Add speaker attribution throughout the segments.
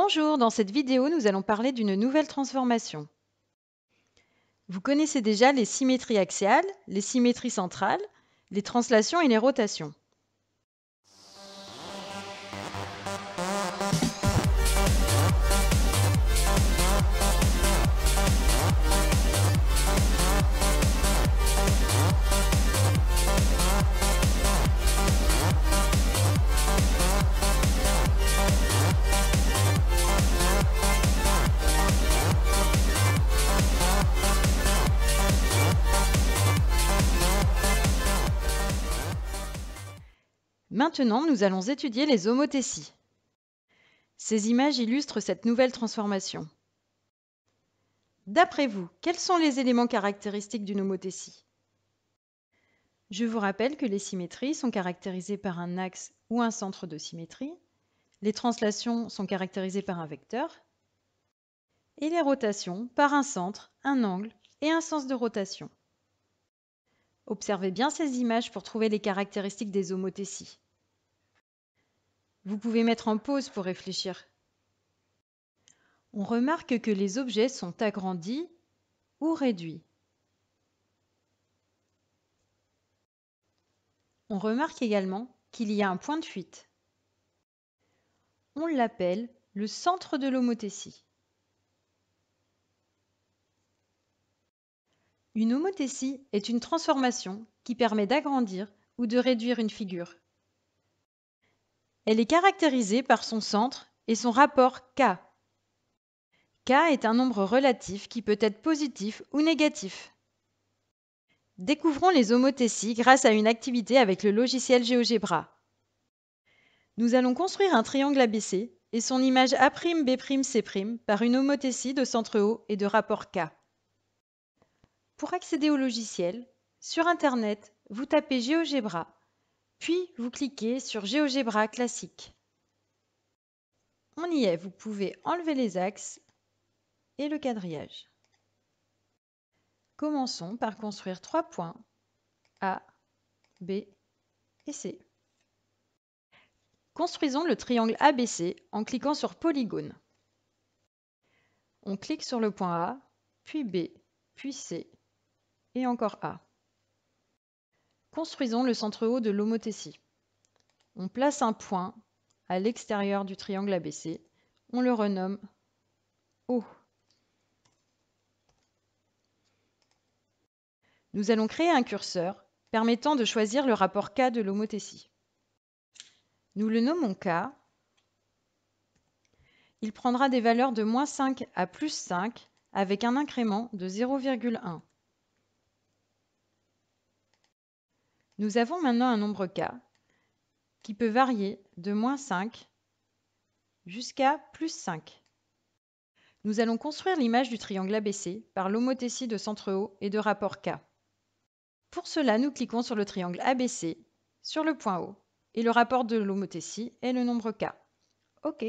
Speaker 1: Bonjour, dans cette vidéo, nous allons parler d'une nouvelle transformation. Vous connaissez déjà les symétries axiales, les symétries centrales, les translations et les rotations. Maintenant, nous allons étudier les homothéties. Ces images illustrent cette nouvelle transformation. D'après vous, quels sont les éléments caractéristiques d'une homothétie? Je vous rappelle que les symétries sont caractérisées par un axe ou un centre de symétrie, les translations sont caractérisées par un vecteur, et les rotations par un centre, un angle et un sens de rotation. Observez bien ces images pour trouver les caractéristiques des homothéties. Vous pouvez mettre en pause pour réfléchir. On remarque que les objets sont agrandis ou réduits. On remarque également qu'il y a un point de fuite. On l'appelle le centre de l'homothétie. Une homothétie est une transformation qui permet d'agrandir ou de réduire une figure. Elle est caractérisée par son centre et son rapport K. K est un nombre relatif qui peut être positif ou négatif. Découvrons les homothéties grâce à une activité avec le logiciel GeoGebra. Nous allons construire un triangle ABC et son image A'B', C' par une homothétie de centre O et de rapport K. Pour accéder au logiciel, sur Internet, vous tapez GeoGebra, puis vous cliquez sur GeoGebra classique. On y est, vous pouvez enlever les axes et le quadrillage. Commençons par construire 3 points A, B et C. Construisons le triangle ABC en cliquant sur Polygone. On clique sur le point A, puis B, puis C et encore A. Construisons le centre O de l'homothétie. On place un point à l'extérieur du triangle ABC. On le renomme O. Nous allons créer un curseur permettant de choisir le rapport K de l'homothétie. Nous le nommons K. Il prendra des valeurs de -5 à +5 avec un incrément de 0,1. Nous avons maintenant un nombre K qui peut varier de -5 jusqu'à +5. Nous allons construire l'image du triangle ABC par l'homothétie de centre O et de rapport K. Pour cela, nous cliquons sur le triangle ABC, sur le point O, et le rapport de l'homothétie est le nombre K. OK.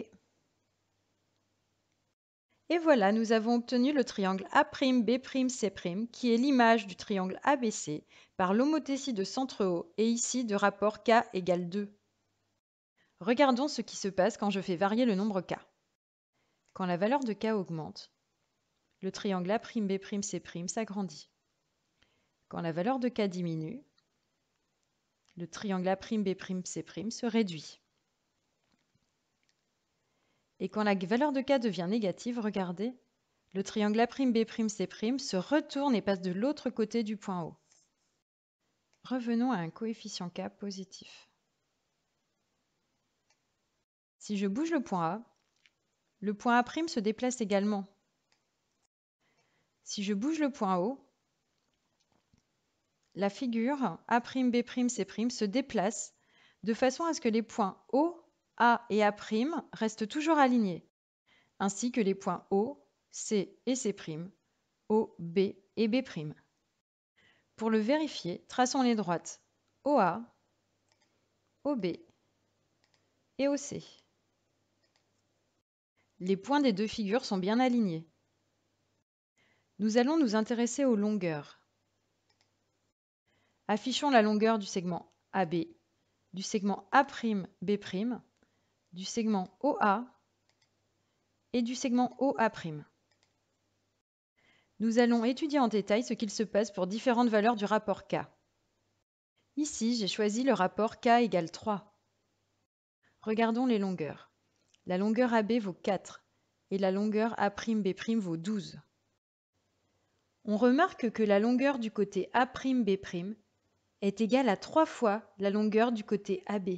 Speaker 1: Et voilà, nous avons obtenu le triangle A'B', C' qui est l'image du triangle ABC par l'homothétie de centre O et ici de rapport K égale 2. Regardons ce qui se passe quand je fais varier le nombre K. Quand la valeur de K augmente, le triangle A'B', C' s'agrandit. Quand la valeur de K diminue, le triangle A'B', C' se réduit. Et quand la valeur de K devient négative, regardez, le triangle A'B', C' se retourne et passe de l'autre côté du point O. Revenons à un coefficient K positif. Si je bouge le point A, le point A' se déplace également. Si je bouge le point O, la figure A'B', C' se déplace de façon à ce que les points O, A et A' restent toujours alignés, ainsi que les points O, C et C', O, B et B'. Pour le vérifier, traçons les droites OA, OB et OC. Les points des deux figures sont bien alignés. Nous allons nous intéresser aux longueurs. Affichons la longueur du segment AB, du segment A'B', du segment OA et du segment OA'. Nous allons étudier en détail ce qu'il se passe pour différentes valeurs du rapport K. Ici, j'ai choisi le rapport K égale 3. Regardons les longueurs. La longueur AB vaut 4 et la longueur A'B' vaut 12. On remarque que la longueur du côté A'B' est égale à 3 fois la longueur du côté AB.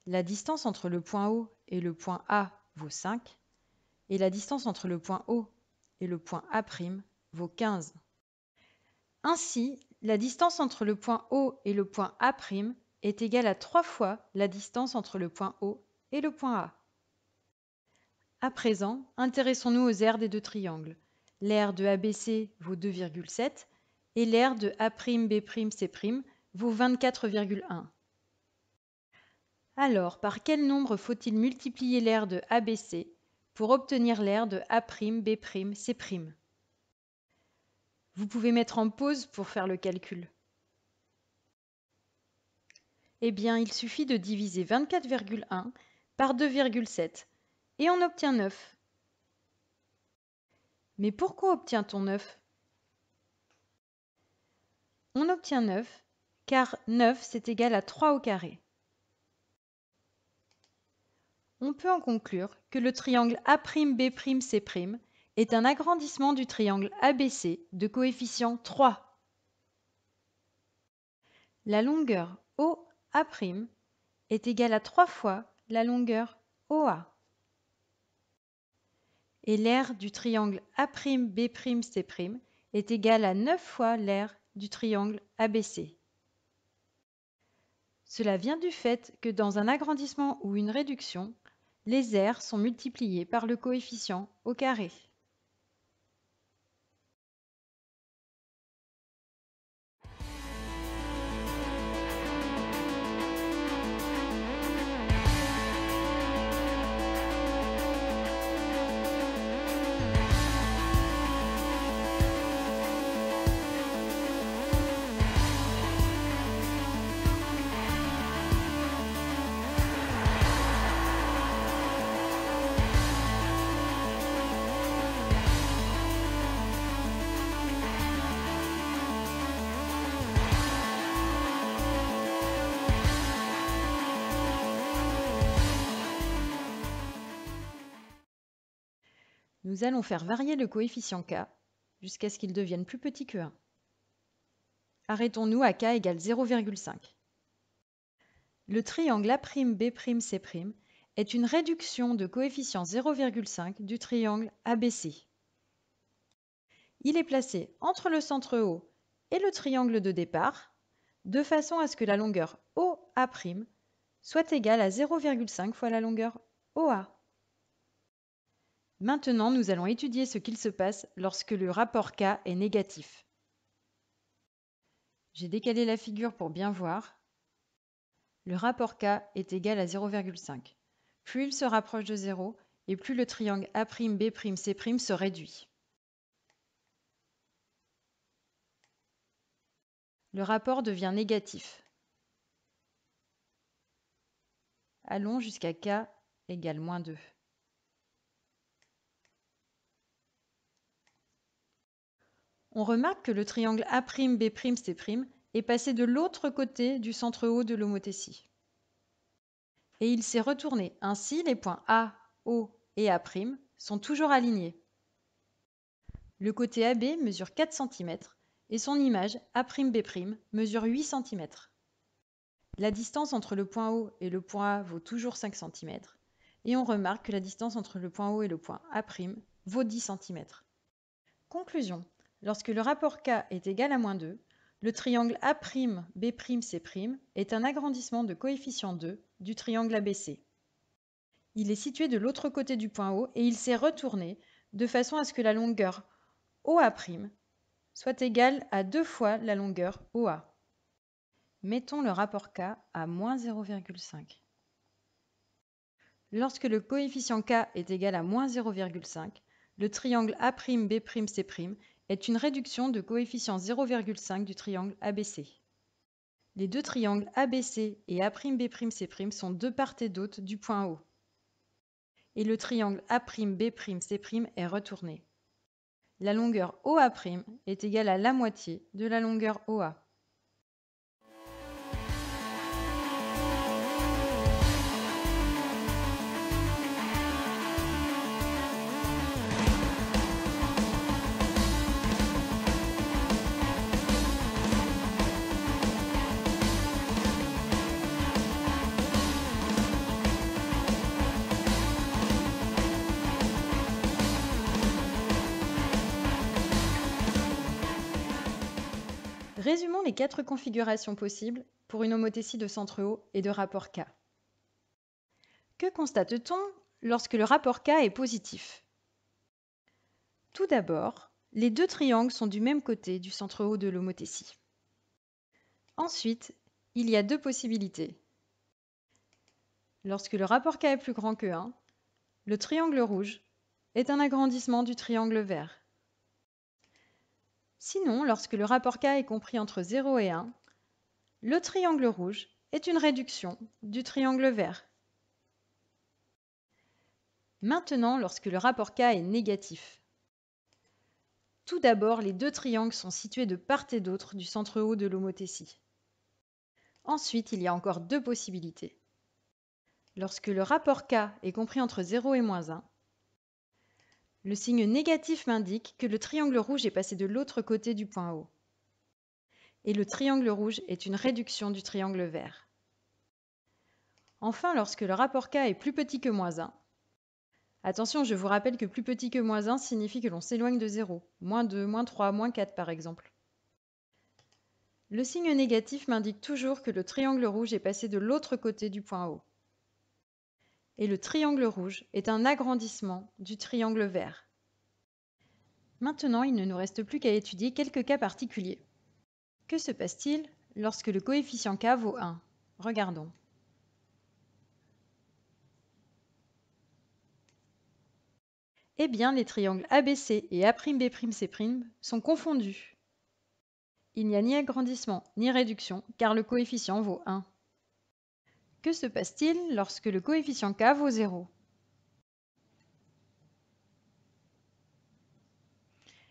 Speaker 1: La distance entre le point O et le point A vaut 5 et la distance entre le point O et le point A' vaut 15. Ainsi, la distance entre le point O et le point A' est égale à 3 fois la distance entre le point O et le point A. À présent, intéressons-nous aux aires des deux triangles. L'aire de ABC vaut 2,7 et l'aire de A'B'C' vaut 24,1. Alors, par quel nombre faut-il multiplier l'aire de ABC pour obtenir l'aire de A'B'C'? Vous pouvez mettre en pause pour faire le calcul. Eh bien, il suffit de diviser 24,1 par 2,7 et on obtient 9. Mais pourquoi obtient-on 9? On obtient 9 car 9 c'est égal à 3 au carré. On peut en conclure que le triangle A'B'C' est un agrandissement du triangle ABC de coefficient 3. La longueur OA' est égale à 3 fois la longueur OA. Et l'aire du triangle A'B'C' est égale à 9 fois l'aire du triangle ABC. Cela vient du fait que dans un agrandissement ou une réduction, les aires sont multipliées par le coefficient au carré. Nous allons faire varier le coefficient k jusqu'à ce qu'il devienne plus petit que 1. Arrêtons-nous à k égale 0,5. Le triangle A'B'C' est une réduction de coefficient 0,5 du triangle ABC. Il est placé entre le centre O et le triangle de départ, de façon à ce que la longueur OA' soit égale à 0,5 fois la longueur OA. Maintenant, nous allons étudier ce qu'il se passe lorsque le rapport K est négatif. J'ai décalé la figure pour bien voir. Le rapport K est égal à 0,5. Plus il se rapproche de 0, et plus le triangle A'B'C' se réduit. Le rapport devient négatif. Allons jusqu'à K égale moins 2. On remarque que le triangle A'B'C' est passé de l'autre côté du centre O de l'homothétie. Et il s'est retourné. Ainsi, les points A, O et A' sont toujours alignés. Le côté AB mesure 4 cm et son image A'B' mesure 8 cm. La distance entre le point O et le point A vaut toujours 5 cm. Et on remarque que la distance entre le point O et le point A' vaut 10 cm. Conclusion. Lorsque le rapport K est égal à moins 2, le triangle A'B'C' est un agrandissement de coefficient 2 du triangle ABC. Il est situé de l'autre côté du point O et il s'est retourné de façon à ce que la longueur OA' soit égale à 2 fois la longueur OA. Mettons le rapport K à moins 0,5. Lorsque le coefficient K est égal à moins 0,5, le triangle A'B'C' est une réduction de coefficient 0,5 du triangle ABC. Les deux triangles ABC et A'B'C' sont de part et d'autre du point O. et le triangle A'B'C' est retourné. La longueur OA' est égale à la moitié de la longueur OA. Résumons les 4 configurations possibles pour une homothétie de centre haut et de rapport K. Que constate-t-on lorsque le rapport K est positif? Tout d'abord, les deux triangles sont du même côté du centre haut de l'homothétie. Ensuite, il y a deux possibilités. Lorsque le rapport K est plus grand que 1, le triangle rouge est un agrandissement du triangle vert. Sinon, lorsque le rapport K est compris entre 0 et 1, le triangle rouge est une réduction du triangle vert. Maintenant, lorsque le rapport K est négatif. Tout d'abord, les deux triangles sont situés de part et d'autre du centre haut de l'homothétie. Ensuite, il y a encore deux possibilités. Lorsque le rapport K est compris entre 0 et -1, le signe négatif m'indique que le triangle rouge est passé de l'autre côté du point O. Et le triangle rouge est une réduction du triangle vert. Enfin, lorsque le rapport K est plus petit que -1, attention, je vous rappelle que plus petit que -1 signifie que l'on s'éloigne de 0, -2, -3, -4 par exemple. Le signe négatif m'indique toujours que le triangle rouge est passé de l'autre côté du point O. Et le triangle rouge est un agrandissement du triangle vert. Maintenant, il ne nous reste plus qu'à étudier quelques cas particuliers. Que se passe-t-il lorsque le coefficient K vaut 1? Regardons. Eh bien, les triangles ABC et A'B'C' sont confondus. Il n'y a ni agrandissement ni réduction car le coefficient vaut 1. Que se passe-t-il lorsque le coefficient K vaut 0?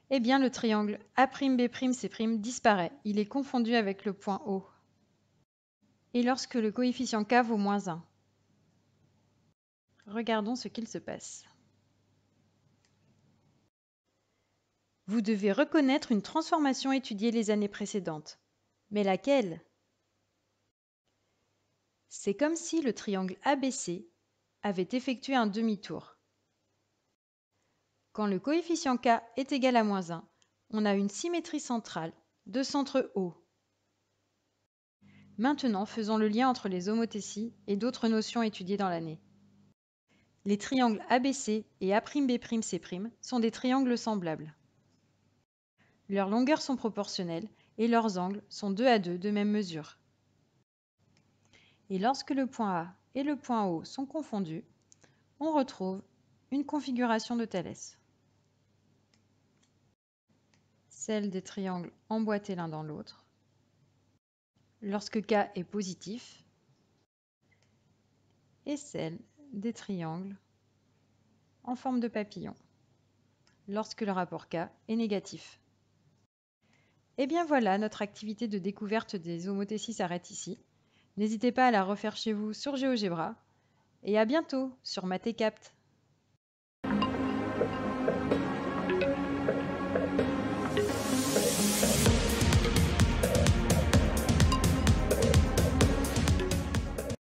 Speaker 1: Eh bien, le triangle A'B'C' disparaît. Il est confondu avec le point O. Et lorsque le coefficient K vaut -1? Regardons ce qu'il se passe. Vous devez reconnaître une transformation étudiée les années précédentes. Mais laquelle? C'est comme si le triangle ABC avait effectué un demi-tour. Quand le coefficient K est égal à -1, on a une symétrie centrale de centre O. Maintenant, faisons le lien entre les homothéties et d'autres notions étudiées dans l'année. Les triangles ABC et A'B'C' sont des triangles semblables. Leurs longueurs sont proportionnelles et leurs angles sont 2 à 2 de même mesure. Et lorsque le point A et le point O sont confondus, on retrouve une configuration de Thalès. Celle des triangles emboîtés l'un dans l'autre, lorsque K est positif, et celle des triangles en forme de papillon, lorsque le rapport K est négatif. Et bien voilà, notre activité de découverte des homothéties s'arrête ici. N'hésitez pas à la refaire chez vous sur GeoGebra, et à bientôt sur Math et Capt.